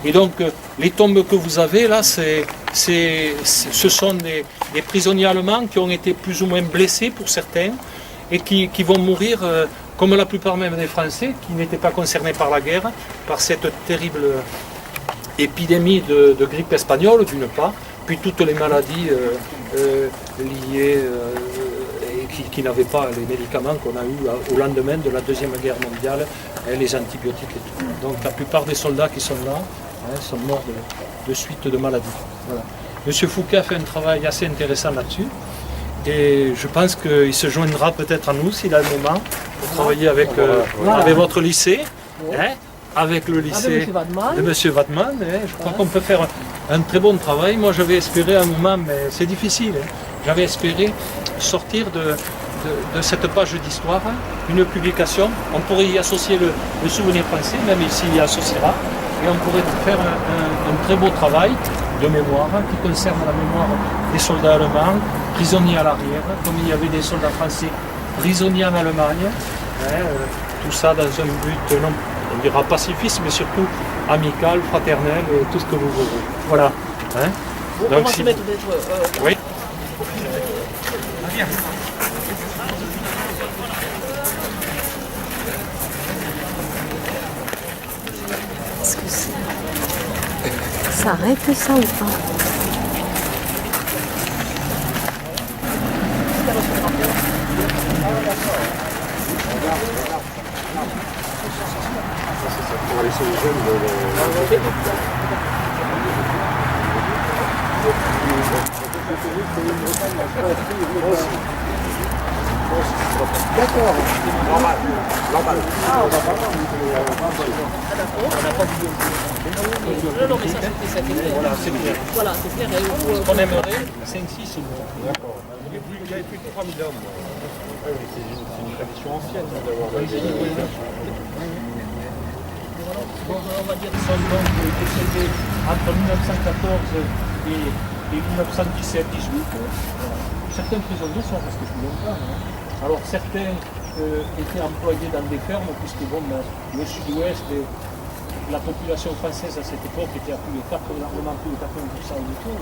Et donc les tombes que vous avez là, ce sont des prisonniers allemands qui ont été plus ou moins blessés pour certains et qui vont mourir comme la plupart même des Français qui n'étaient pas concernés par la guerre, par cette terrible épidémie de grippe espagnole d'une part, puis toutes les maladies liées et qui n'avaient pas les médicaments qu'on a eu au lendemain de la Deuxième Guerre mondiale, les antibiotiques et tout. Donc la plupart des soldats qui sont là sont morts de suite de maladies. Voilà. Monsieur Fouquet a fait un travail assez intéressant là-dessus et je pense qu'il se joindra peut-être à nous s'il a le moment pour travailler avec votre lycée, avec le lycée de Monsieur Wadman. Je crois qu'on peut faire un très bon travail. Moi j'avais espéré un moment, mais c'est difficile, j'avais espéré sortir de cette page d'histoire une publication. On pourrait y associer le souvenir français, même ici il y associera, et on pourrait faire un très beau travail de mémoire qui concerne la mémoire des soldats allemands prisonniers à l'arrière, comme il y avait des soldats français prisonniers en Allemagne, tout ça dans un but, non, on dira pacifiste, mais surtout amical, fraternel, et tout ce que vous voulez. Voilà. Bon, donc, on va se mettre oui. Bien. Est-ce que ça arrête ça ou pas? D'accord. Normal. Ah, on va pas. Non, mais ça c'était clair. Voilà, c'est clair. Voilà, c'est clair. Ce qu'on aimerait, 5-6 D'accord. Il y avait plus de 3000 hommes. C'est une tradition ancienne d'avoir Bon, on va dire qu'ils sont donc décédés entre 1914 et 1917-18. Certains prisonniers sont restés plus longtemps. Alors certains étaient employés dans des fermes, puisque bon, le sud-ouest, la population française à cette époque était à plus de 80% du tout.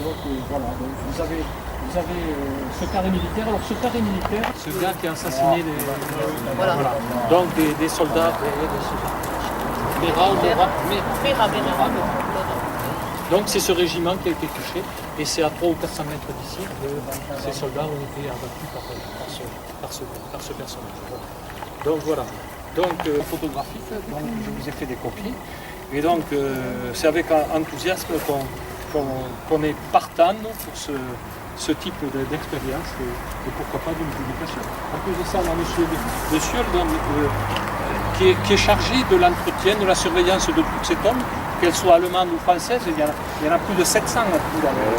Donc voilà, donc vous avez ce carré militaire. Alors ce carré militaire, ce gars qui a assassiné Voilà. Donc des soldats, donc c'est ce régiment qui a été touché et c'est à 300 ou 400 mètres d'ici que ces soldats ont été abattus par ce personnage. Donc voilà. Donc photographique, donc je vous ai fait des copies et donc c'est avec enthousiasme qu'on est partant pour ce type d'expérience et pourquoi pas d'une publication. En plus de ça, on a M. Sioel qui est chargé de l'entretien, de la surveillance de toutes ces tombes, qu'elles soient allemandes ou françaises. Il y en a plus de 700 dans le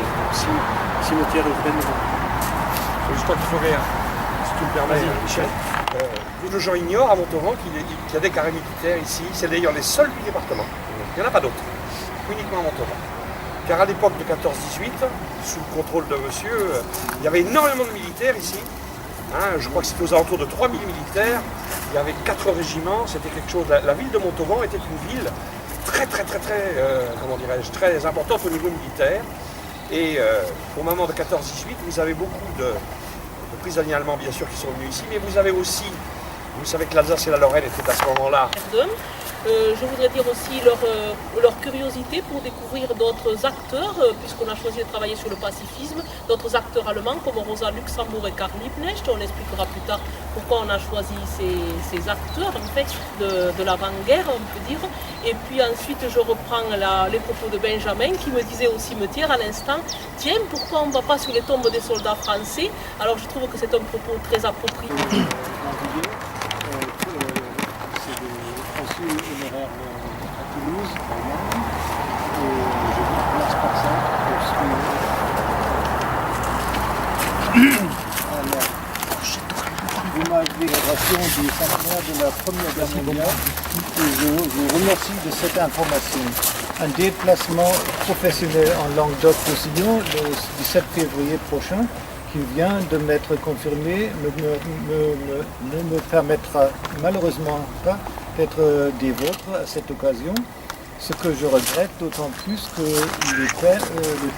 cimetière urbain. Je crois qu'il faut rien, si tu me permets, Michel. Beaucoup de gens ignorent à Montauban qu'il y a des carrés militaires ici. C'est d'ailleurs les seuls du département. Il n'y en a pas d'autres. Uniquement à Montauban. Car à l'époque de 14-18, sous le contrôle de monsieur, il y avait énormément de militaires ici. Je crois que c'était aux alentours de 3000 militaires. Il y avait 4 régiments. C'était quelque chose. La ville de Montauban était une ville très importante au niveau militaire. Et au moment de 14-18, vous avez beaucoup de prisonniers allemands, bien sûr, qui sont venus ici, mais vous avez aussi, vous savez que l'Alsace et la Lorraine étaient à ce moment-là. Je voudrais dire aussi leur curiosité pour découvrir d'autres acteurs, puisqu'on a choisi de travailler sur le pacifisme, d'autres acteurs allemands comme Rosa Luxembourg et Karl Liebknecht. On expliquera plus tard pourquoi on a choisi ces acteurs en fait, de l'avant-guerre, on peut dire. Et puis ensuite, je reprends les propos de Benjamin qui me disait au cimetière à l'instant, tiens, pourquoi on ne va pas sur les tombes des soldats français? Alors je trouve que c'est un propos très approprié. Honoraire à Toulouse, et je vous remercie par ça vous m'avez déclaration du centenaire de la Première Guerre mondiale et je vous remercie de cette information. Un déplacement professionnel en Languedoc-Roussillon le 17 février prochain qui vient de m'être confirmé ne me permettra malheureusement pas d'être des vôtres à cette occasion. Ce que je regrette d'autant plus que le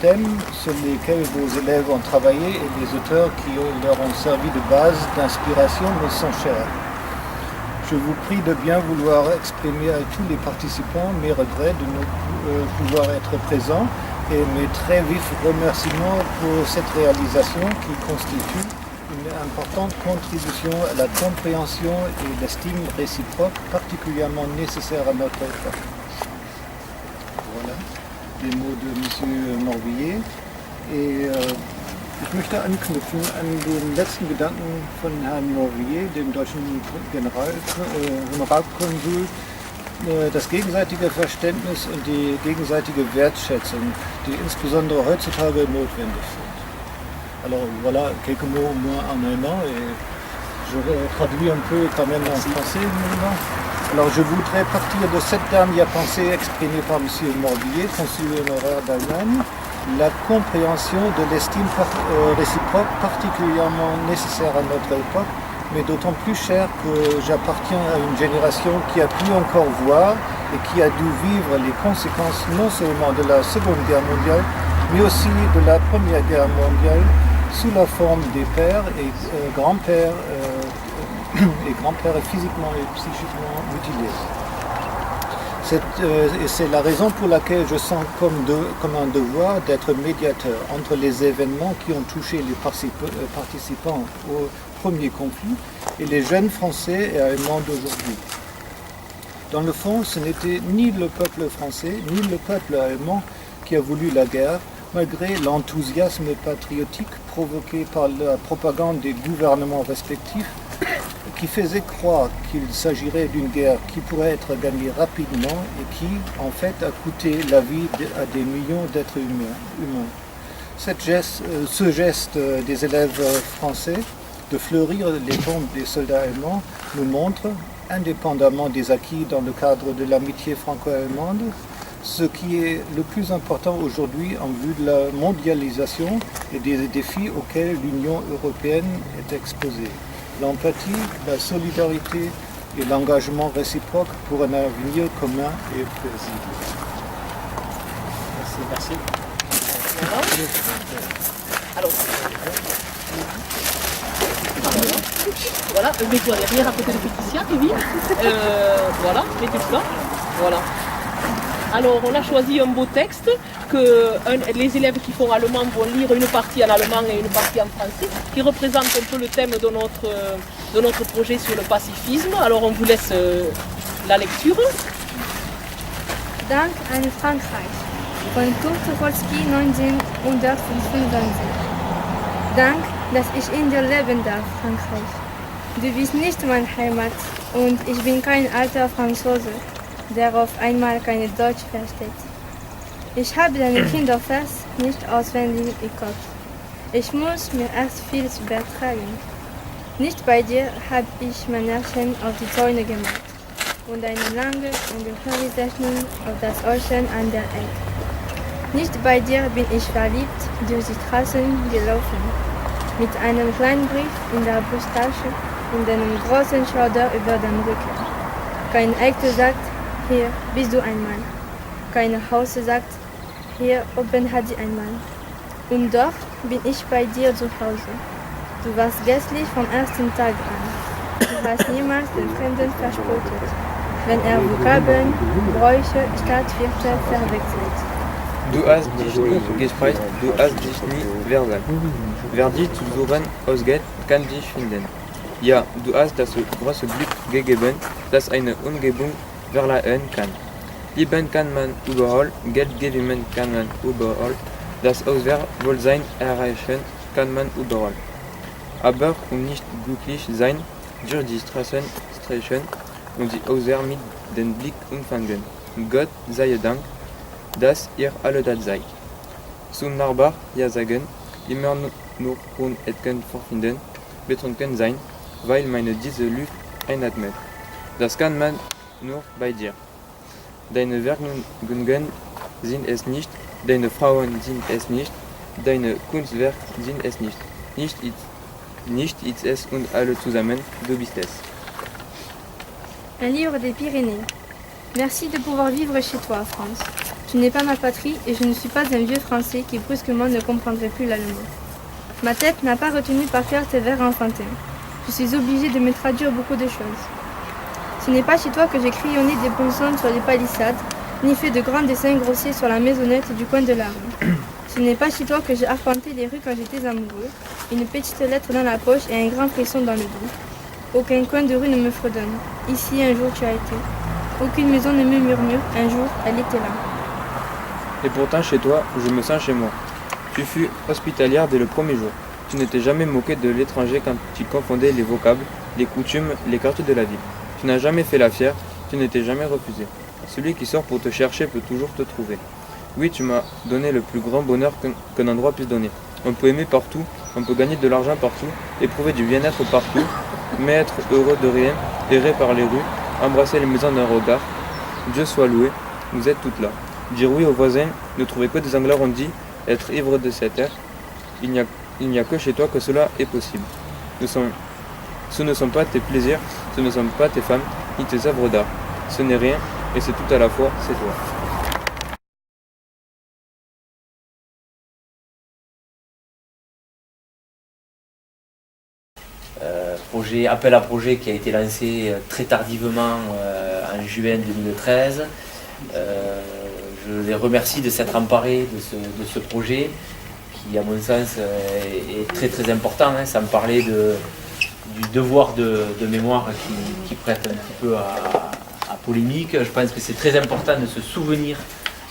thème sur lequel vos élèves ont travaillé et les auteurs qui leur ont servi de base d'inspiration me sont chers. Je vous prie de bien vouloir exprimer à tous les participants mes regrets de ne pouvoir être présents et mes très vifs remerciements pour cette réalisation qui constitue une importante contribution à la compréhension et l'estime réciproque particulièrement nécessaire à notre époque. Voilà les mots de M. Morvillier. Et ich möchte anknüpfen an den letzten Gedanken von Herrn Morvillier, dem deutschen Honorarkonsul, das gegenseitige Verständnis und die gegenseitige Wertschätzung, die insbesondere heutzutage notwendig sind. Alors voilà quelques mots au moins en allemand et je traduis un peu quand même en français maintenant. Alors je voudrais partir de cette dernière pensée exprimée par M. Morvillier, consul honoraire d'Allemagne, la compréhension de l'estime réciproque particulièrement nécessaire à notre époque, mais d'autant plus chère que j'appartiens à une génération qui a pu encore voir et qui a dû vivre les conséquences non seulement de la Seconde Guerre mondiale, mais aussi de la Première Guerre mondiale, sous la forme des pères et grands-pères physiquement et psychiquement mutilés. C'est la raison pour laquelle je sens comme un devoir d'être médiateur entre les événements qui ont touché les participants au premier conflit et les jeunes Français et Allemands d'aujourd'hui. Dans le fond, ce n'était ni le peuple français ni le peuple allemand qui a voulu la guerre, malgré l'enthousiasme patriotique provoqué par la propagande des gouvernements respectifs qui faisait croire qu'il s'agirait d'une guerre qui pourrait être gagnée rapidement et qui, en fait, a coûté la vie à des millions d'êtres humains. Ce geste des élèves français de fleurir les tombes des soldats allemands nous montre, indépendamment des acquis dans le cadre de l'amitié franco-allemande, ce qui est le plus important aujourd'hui en vue de la mondialisation et des défis auxquels l'Union européenne est exposée. L'empathie, la solidarité et l'engagement réciproque pour un avenir commun et paisible. Merci. Alors, voilà, mets-toi derrière à côté de Félicia, Kevin. Voilà, mettez-toi là. Voilà. Alors, on a choisi un beau texte que les élèves qui font allemand vont lire une partie en allemand et une partie en français, qui représente un peu le thème de notre projet sur le pacifisme. Alors, on vous laisse la lecture. Dank an Frankreich von Kurt Tucholsky 1995. Dank, dass ich in dir leben darf, Frankreich. Du bist nicht meine Heimat und ich bin kein alter Franzose, der auf einmal keine Deutsch versteht. Ich habe deine Kindervers nicht auswendig im Kopf. Ich muss mir erst vieles übertragen. Nicht bei dir habe ich mein Märchen auf die Zäune gemacht und eine lange ungefähre Rechnung auf das Äußern an der Ecke. Nicht bei dir bin ich verliebt durch die Straßen gelaufen, mit einem kleinen Brief in der Brusttasche und einem großen Schauder über dem Rücken. Kein Echte sagt, hier bist du ein Mann. Kein Haus sagt, hier oben hat sie ein Mann. Und doch bin ich bei dir zu Hause. Du warst gastlich vom ersten Tag an. Du hast niemals den Fremden verspottet, wenn er Vokabeln, Bräuche, Stadtviertel verwechselt. Du hast dich nie gesprecht, du hast dich nie versagt. Wer dich zu suchen ausgeht, kann dich finden. Ja, du hast das große Glück gegeben, dass eine Umgebung verleihen kann. Lieben kann man überall, Geld geben kann man überall, das Auswärtswohlsein erreichen kann man überall. Aber nicht glücklich sein, durch die Straßen streichen und die Auswärts mit dem Blick umfangen. Gott sei Dank, dass ihr alle das seid. Zum Nachbar ja sagen, immer nur Unetken vorfinden, betrunken sein, weil man diese Luft einatmet. Das kann man nur bei dir. Deine Werkungen sind es nicht, deine Frauen sind es nicht, deine Kunstwerke sind es nicht. Nicht ist es und alle zusammen, du bist es. Un livre des Pyrénées. Merci de pouvoir vivre chez toi, France. Tu n'es pas ma patrie et je ne suis pas un vieux Français qui brusquement ne comprendrait plus l'allemand. Ma tête n'a pas retenu par cœur tes vers enfantins. Je suis obligée de me traduire beaucoup de choses. Ce n'est pas chez toi que j'ai crayonné des bonshommes sur les palissades, ni fait de grands dessins grossiers sur la maisonnette du coin de la rue. Ce n'est pas chez toi que j'ai arpenté les rues quand j'étais amoureux, une petite lettre dans la poche et un grand frisson dans le dos. Aucun coin de rue ne me fredonne. Ici, un jour, tu as été. Aucune maison ne me murmure. Un jour, elle était là. Et pourtant, chez toi, je me sens chez moi. Tu fus hospitalière dès le premier jour. Tu ne t'es jamais moqué de l'étranger quand tu confondais les vocables, les coutumes, les quartiers de la ville. Tu n'as jamais fait la fière, tu ne t'es jamais refusé. Celui qui sort pour te chercher peut toujours te trouver. Oui, tu m'as donné le plus grand bonheur qu'un endroit puisse donner. On peut aimer partout, on peut gagner de l'argent partout, éprouver du bien-être partout, mais être heureux de rien, errer par les rues, embrasser les maisons d'un regard. Dieu soit loué, vous êtes toutes là. Dire oui aux voisins, ne trouver que des Anglais ondits, être ivre de cet air. Il n'y a que chez toi que cela est possible. Ce ne sont pas tes plaisirs, ce ne sont pas tes femmes, ni tes œuvres d'art. Ce n'est rien, et c'est tout à la fois, c'est toi. Appel à projet qui a été lancé très tardivement en juin 2013. Je les remercie de s'être emparés de ce projet qui, à mon sens, est très très important, hein, sans parler du devoir de mémoire qui prête un petit peu à polémique. Je pense que c'est très important de se souvenir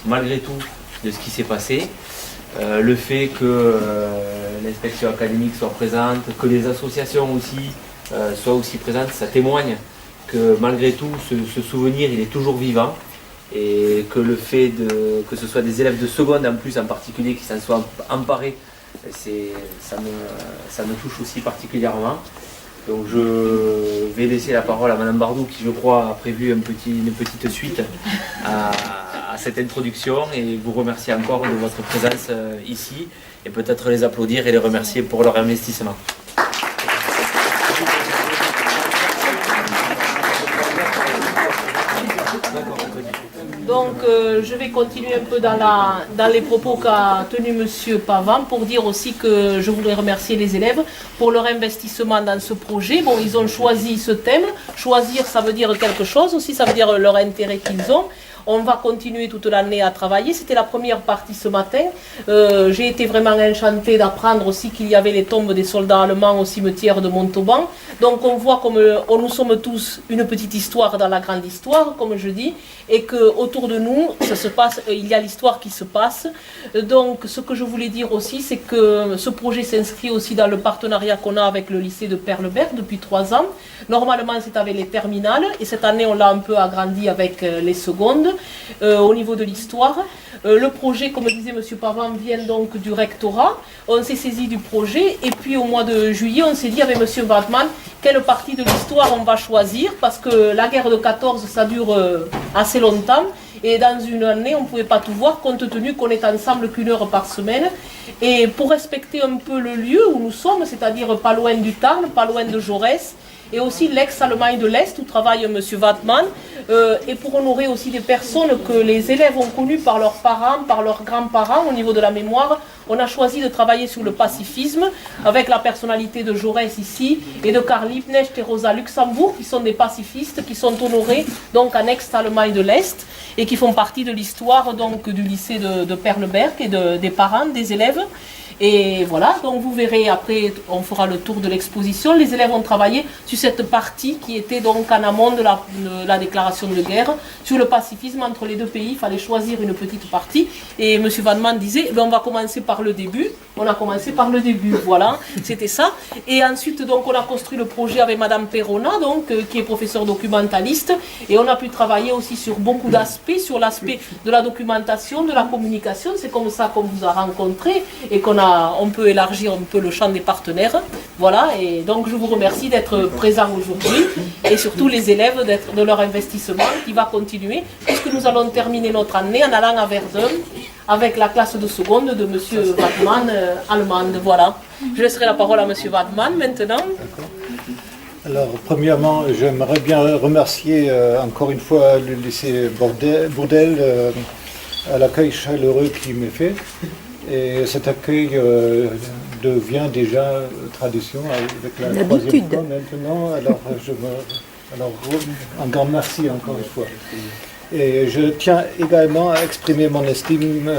malgré tout de ce qui s'est passé. Le fait que l'inspection académique soit présente, que les associations aussi soient aussi présentes, ça témoigne que malgré tout ce souvenir il est toujours vivant et que le fait que ce soit des élèves de seconde en plus en particulier qui s'en soient emparés, ça me touche aussi particulièrement. Donc je vais laisser la parole à Madame Bardou qui je crois a prévu une petite suite à cette introduction et vous remercier encore de votre présence ici et peut-être les applaudir et les remercier pour leur investissement. Donc je vais continuer un peu dans les propos qu'a tenu M. Pavan pour dire aussi que je voudrais remercier les élèves pour leur investissement dans ce projet. Bon, ils ont choisi ce thème. Choisir, ça veut dire quelque chose aussi, ça veut dire leur intérêt qu'ils ont. On va continuer toute l'année à travailler. C'était la première partie ce matin. J'ai été vraiment enchantée d'apprendre aussi qu'il y avait les tombes des soldats allemands au cimetière de Montauban. Donc on voit comme nous sommes tous une petite histoire dans la grande histoire, comme je dis, et qu'autour de nous, ça se passe, il y a l'histoire qui se passe. Donc ce que je voulais dire aussi, c'est que ce projet s'inscrit aussi dans le partenariat qu'on a avec le lycée de Perleberg depuis 3 ans. Normalement, c'est avec les terminales, et cette année, on l'a un peu agrandi avec les secondes. Au niveau de l'histoire, le projet, comme disait M. Pavan, vient donc du rectorat. On s'est saisi du projet et puis au mois de juillet, on s'est dit avec M. Wadman quelle partie de l'histoire on va choisir parce que la guerre de 14, ça dure assez longtemps et dans une année, on ne pouvait pas tout voir compte tenu qu'on est ensemble qu'une heure par semaine. Et pour respecter un peu le lieu où nous sommes, c'est-à-dire pas loin du Tarn, pas loin de Jaurès, et aussi l'ex-Allemagne de l'Est où travaille M. Wadman, et pour honorer aussi des personnes que les élèves ont connues par leurs parents, par leurs grands-parents au niveau de la mémoire, on a choisi de travailler sur le pacifisme avec la personnalité de Jaurès ici et de Karl Liebknecht et Rosa Luxembourg qui sont des pacifistes qui sont honorés donc en ex-Allemagne de l'Est et qui font partie de l'histoire donc du lycée de Perleberg et des parents, des élèves. Et voilà, donc vous verrez après, on fera le tour de l'exposition. Les élèves ont travaillé sur cette partie qui était donc en amont de la déclaration de guerre, sur le pacifisme entre les deux pays. Il fallait choisir une petite partie. Et M. Wadman disait, eh bien, on va commencer par le début. On a commencé par le début, voilà, c'était ça. Et ensuite, donc, on a construit le projet avec Mme Perrona, donc, qui est professeure documentaliste. Et on a pu travailler aussi sur beaucoup d'aspects, sur l'aspect de la documentation, de la communication. C'est comme ça qu'on vous a rencontré et on peut élargir un peu le champ des partenaires. Voilà, et donc je vous remercie d'être présents aujourd'hui et surtout les élèves de leur investissement qui va continuer puisque nous allons terminer notre année en allant à Verdun avec la classe de seconde de M. Wadman, allemande. Voilà. Je laisserai la parole à M. Wadman maintenant. Alors, premièrement, j'aimerais bien remercier encore une fois le lycée Bourdelle à l'accueil chaleureux qu'il m'a fait. Et cet accueil devient déjà tradition avec la troisième fois maintenant. Alors, un grand merci encore une fois. Et je tiens également à exprimer mon estime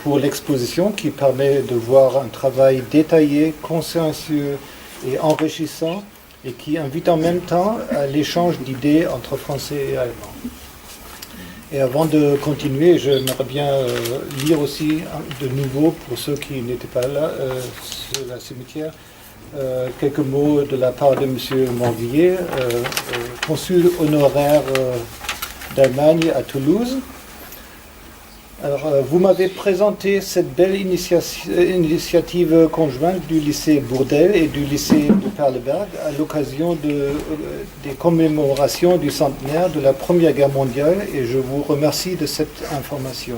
pour l'exposition qui permet de voir un travail détaillé, consciencieux et enrichissant et qui invite en même temps à l'échange d'idées entre Français et Allemands. Et avant de continuer, j'aimerais bien lire aussi de nouveau, pour ceux qui n'étaient pas là, sur la cimetière, quelques mots de la part de M. Morvillier, consul honoraire d'Allemagne à Toulouse. Alors, vous m'avez présenté cette belle initiative conjointe du lycée Bourdelle et du lycée de Perleberg à l'occasion des commémorations du centenaire de la Première Guerre mondiale et je vous remercie de cette information.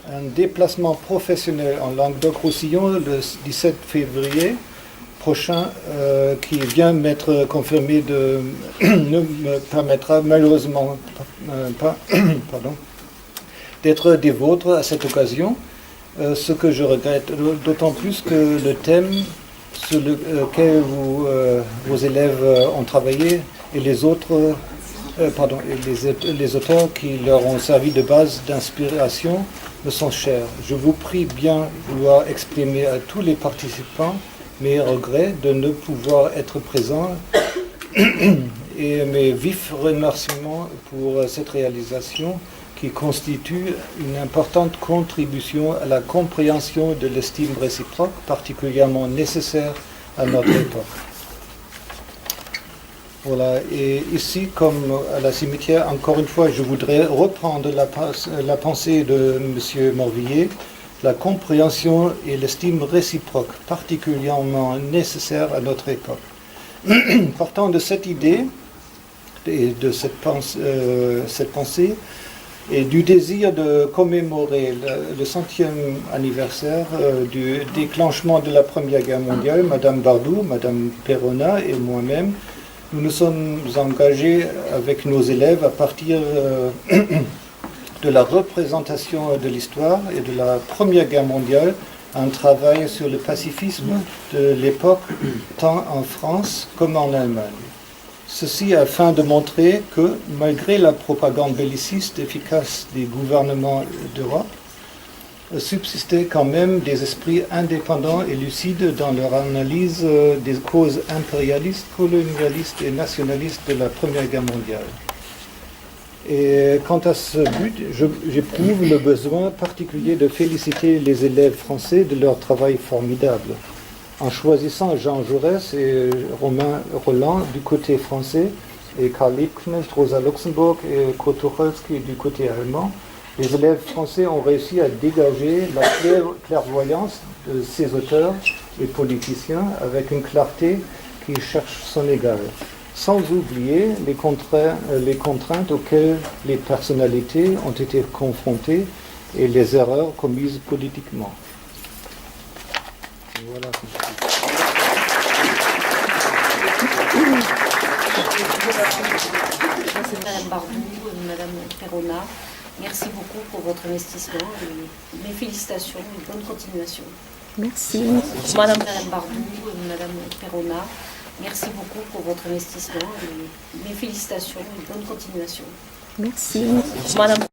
Un déplacement professionnel en Languedoc-Roussillon le 17 février prochain qui vient m'être confirmé ne me permettra malheureusement pas d'être des vôtres à cette occasion, ce que je regrette, d'autant plus que le thème sur lequel vos élèves ont travaillé et les autres, les auteurs qui leur ont servi de base d'inspiration me sont chers. Je vous prie bien vouloir exprimer à tous les participants mes regrets de ne pouvoir être présent et mes vifs remerciements pour cette réalisation qui constitue une importante contribution à la compréhension de l'estime réciproque, particulièrement nécessaire à notre époque. Voilà, et ici, comme à la cimetière, encore une fois, je voudrais reprendre la pensée de M. Morvillier, la compréhension et l'estime réciproque, particulièrement nécessaire à notre époque. Partant de cette idée et de cette pensée, et du désir de commémorer le 100e anniversaire du déclenchement de la Première Guerre mondiale, Madame Bardou, Madame Perrona et moi-même, nous nous sommes engagés avec nos élèves à partir de la représentation de l'histoire et de la Première Guerre mondiale, un travail sur le pacifisme de l'époque, tant en France comme en Allemagne. Ceci afin de montrer que, malgré la propagande belliciste efficace des gouvernements d'Europe, subsistaient quand même des esprits indépendants et lucides dans leur analyse des causes impérialistes, colonialistes et nationalistes de la Première Guerre mondiale. Et quant à ce but, j'éprouve le besoin particulier de féliciter les élèves français de leur travail formidable. En choisissant Jean Jaurès et Romain Roland du côté français et Karl Liebknecht, Rosa Luxemburg et Kurt Tucholsky du côté allemand, les élèves français ont réussi à dégager la clairvoyance de ces auteurs et politiciens avec une clarté qui cherche son égal, sans oublier les contraintes auxquelles les personnalités ont été confrontées et les erreurs commises politiquement. Voilà. Madame Bardou, Madame Perrona, merci beaucoup pour votre investissement et mes félicitations et bonne continuation. Merci. Madame Bardou, Madame Perrona, merci beaucoup pour votre investissement et mes félicitations et bonne continuation. Merci. Madame